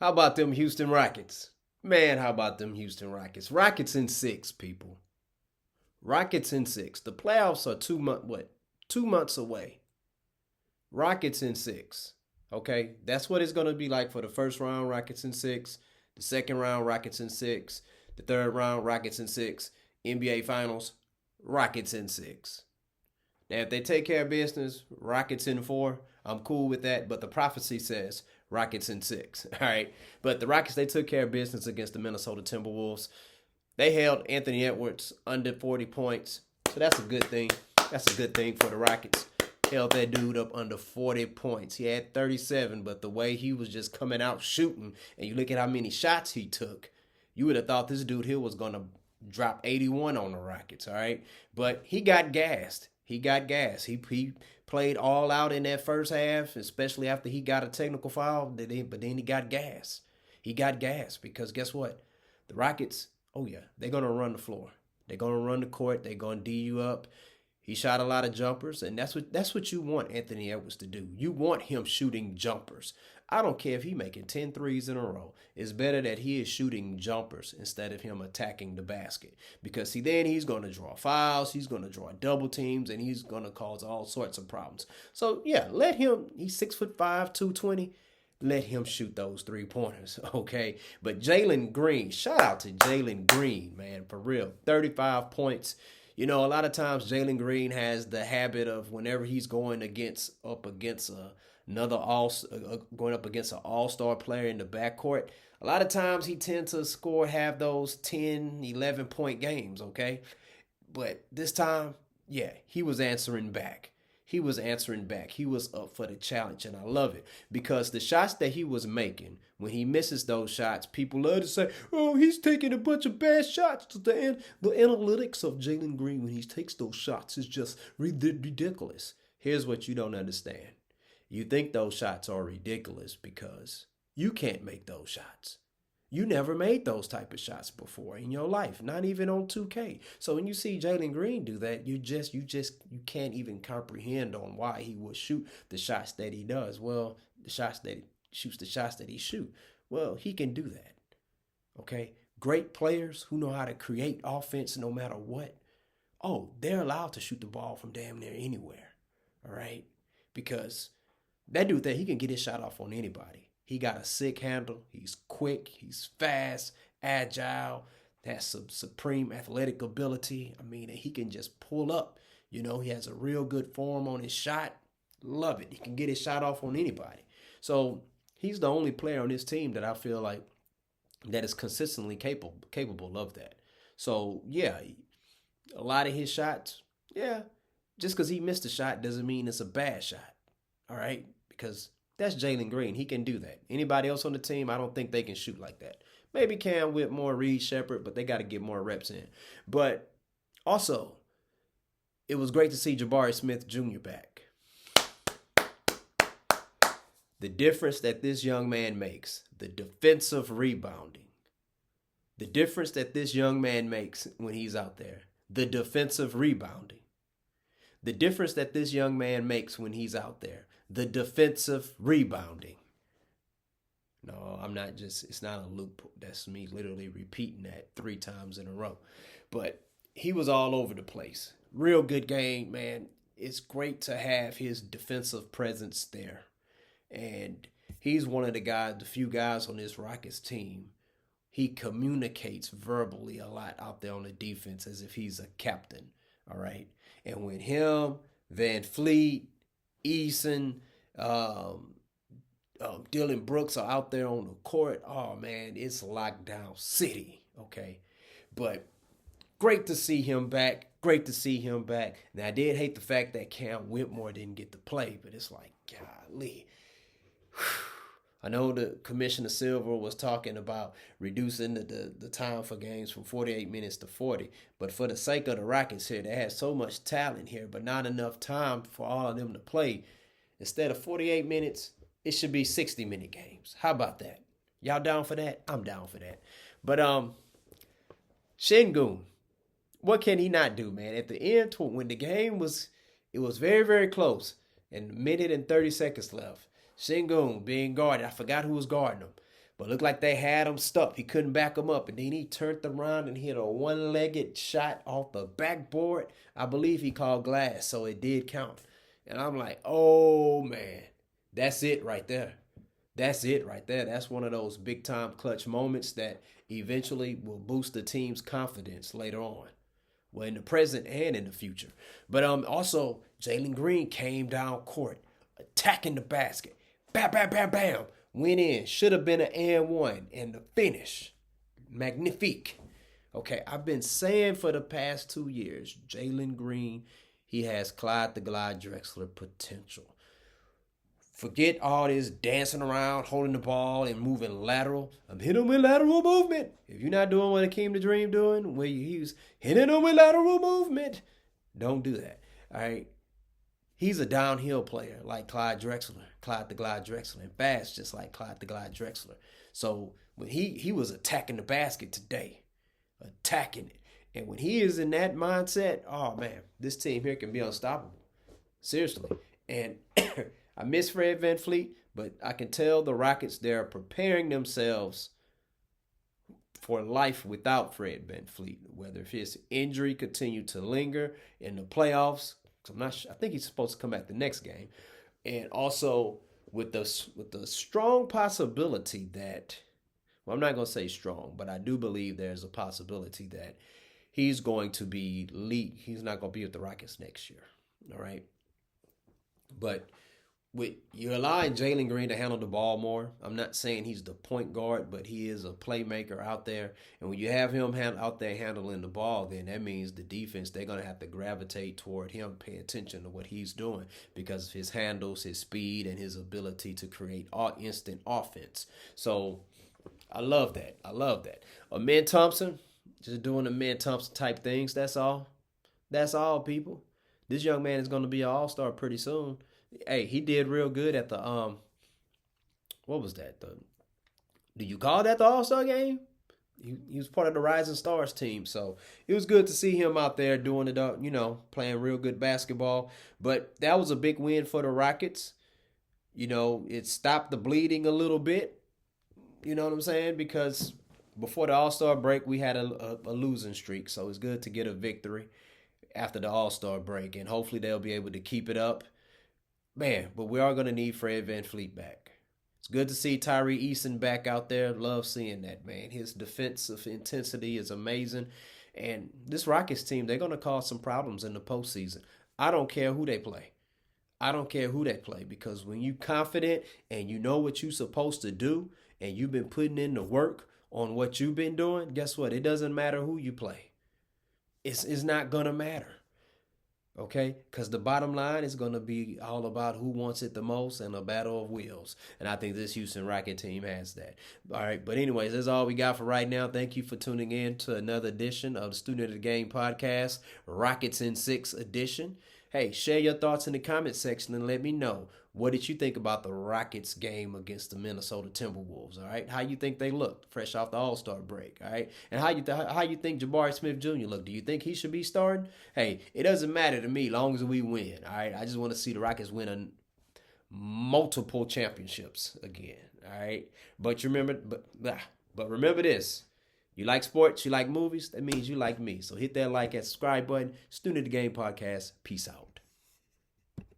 How about them Houston Rockets? Man, how about them Houston Rockets? Rockets in 6, people. Rockets in 6. The playoffs are 2 months away. Rockets in 6. Okay, that's what it's gonna be like for the first round. Rockets in 6. The second round, Rockets in 6. The third round, Rockets in 6. NBA Finals, Rockets in 6. Now, if they take care of business, Rockets in 4. I'm cool with that. But the prophecy says Rockets in 6. All right. But the Rockets, they took care of business against the Minnesota Timberwolves. They held Anthony Edwards under 40 points. So that's a good thing. That's a good thing for the Rockets. Held that dude up under 40 points. He had 37, but the way he was just coming out shooting, and you look at how many shots he took, you would have thought this dude here was going to drop 81 on the Rockets, all right? But he got gassed. He got gas. He played all out in that first half, especially after he got a technical foul. But then he got gas. He got gas because guess what? The Rockets, oh yeah, they're going to run the floor. They're going to run the court. They're going to D you up. He shot a lot of jumpers, and that's what you want Anthony Edwards to do. You want him shooting jumpers. I don't care if he's making 10 threes in a row. It's better that he is shooting jumpers instead of him attacking the basket. Because, see, then he's going to draw fouls, he's going to draw double teams, and he's going to cause all sorts of problems. So, yeah, let him. He's 6'5", 220. Let him shoot those 3-pointers, okay? But Jalen Green, shout out to Jalen Green, man, for real. 35 points. You know, a lot of times Jalen Green has the habit of whenever he's going up against an all-star player in the backcourt, a lot of times he tends to have those 10, 11-point games, okay? But this time, yeah, he was answering back. He was answering back. He was up for the challenge, and I love it because the shots that he was making, when he misses those shots, people love to say, oh, he's taking a bunch of bad shots. The analytics of Jalen Green when he takes those shots is just ridiculous. Here's what you don't understand. You think those shots are ridiculous because you can't make those shots. You never made those type of shots before in your life, not even on 2K. So when you see Jalen Green do that, you can't even comprehend on why he would shoot the shots that he does. Well, the shots that he shoots. Well, he can do that. Okay? Great players who know how to create offense no matter what. Oh, they're allowed to shoot the ball from damn near anywhere. All right? Because that dude there, he can get his shot off on anybody. He got a sick handle. He's quick. He's fast, agile. Has some supreme athletic ability. I mean, he can just pull up. You know, he has a real good form on his shot. Love it. He can get his shot off on anybody. So he's the only player on this team that I feel like that is consistently capable of that. So, yeah, a lot of his shots, yeah, just because he missed a shot doesn't mean it's a bad shot. All right? Because that's Jalen Green. He can do that. Anybody else on the team, I don't think they can shoot like that. Maybe Cam Whitmore, Reed Shepherd, but they got to get more reps in. But also, it was great to see Jabari Smith Jr. back. The difference that this young man makes, the defensive rebounding, the difference that this young man makes when he's out there, the defensive rebounding, the difference that this young man makes when he's out there, the defensive rebounding. No, it's not a loop. That's me literally repeating that 3 times in a row. But he was all over the place. Real good game, man. It's great to have his defensive presence there. And he's one of the few guys on this Rockets team. He communicates verbally a lot out there on the defense as if he's a captain. All right. And when him, Van Fleet, Eason, Dylan Brooks are out there on the court, oh man, it's lockdown city. Okay. But great to see him back. Great to see him back. Now, I did hate the fact that Cam Whitmore didn't get to play, but it's like, golly. I know the Commissioner Silver was talking about reducing the time for games from 48 minutes to 40. But for the sake of the Rockets here, they had so much talent here, but not enough time for all of them to play. Instead of 48 minutes, it should be 60-minute games. How about that? Y'all down for that? I'm down for that. But Şengün, what can he not do, man? At the end, when the game was very, very close, and a minute and 30 seconds left, Şengün being guarded. I forgot who was guarding him. But looked like they had him stuck. He couldn't back him up. And then he turned around and hit a one-legged shot off the backboard. I believe he called glass, so it did count. And I'm like, oh, man, that's it right there. That's it right there. That's one of those big-time clutch moments that eventually will boost the team's confidence later on. Well, in the present and in the future. But also, Jalen Green came down court, attacking the basket. Bam, bam, bam, bam. Went in. Should have been an and one. And the finish. Magnifique. Okay, I've been saying for the past 2 years, Jalen Green, he has Clyde the Glide Drexler potential. Forget all this dancing around, holding the ball, and moving lateral. I'm hitting him with lateral movement. If you're not doing what Akeem the Dream doing, where he was hitting him with lateral movement, don't do that. All right? He's a downhill player like Clyde Drexler, Clyde the Glide Drexler, and fast just like Clyde the Glide Drexler. So when he was attacking the basket today, attacking it. And when he is in that mindset, oh, man, this team here can be unstoppable. Seriously. And I miss Fred VanVleet, but I can tell the Rockets, they're preparing themselves for life without Fred VanVleet. Whether if his injury continued to linger in the playoffs, I'm not sure. I think he's supposed to come back the next game. And also with the strong possibility that, well, I'm not going to say strong, but I do believe there's a possibility that he's going to be lead. He's not going to be with the Rockets next year. All right. But you're allowing Jalen Green to handle the ball more. I'm not saying he's the point guard, but he is a playmaker out there. And when you have him out there handling the ball, then that means the defense, they're going to have to gravitate toward him, pay attention to what he's doing because of his handles, his speed, and his ability to create instant offense. So I love that. I love that. Amen Thompson, just doing the Amen Thompson type things. That's all. That's all, people. This young man is going to be an all-star pretty soon. Hey, he did real good at the what was that? Do you call that the All-Star game? He was part of the Rising Stars team, so it was good to see him out there doing it, playing real good basketball. But that was a big win for the Rockets. It stopped the bleeding a little bit. You know what I'm saying? Because before the All-Star break, we had a losing streak, so it's good to get a victory after the All-Star break, and hopefully they'll be able to keep it up. Man, but we are going to need Fred VanVleet back. It's good to see Tyree Eason back out there. Love seeing that, man. His defensive intensity is amazing. And this Rockets team, they're going to cause some problems in the postseason. I don't care who they play. I don't care who they play because when you're confident and you know what you're supposed to do and you've been putting in the work on what you've been doing, guess what? It doesn't matter who you play. It's not going to matter. Okay, because the bottom line is going to be all about who wants it the most and a battle of wills. And I think this Houston Rocket team has that. All right, but anyways, that's all we got for right now. Thank you for tuning in to another edition of the Student of the Game podcast, Rockets in 6 edition. Hey, share your thoughts in the comment section and let me know. What did you think about the Rockets game against the Minnesota Timberwolves? All right, how you think they looked fresh off the All-Star break? All right, and how you think Jabari Smith Jr. looked? Do you think he should be starting? Hey, it doesn't matter to me, long as we win. All right, I just want to see the Rockets win multiple championships again. All right, but remember this: you like sports, you like movies. That means you like me. So hit that like and subscribe button. Student of the Game podcast. Peace out.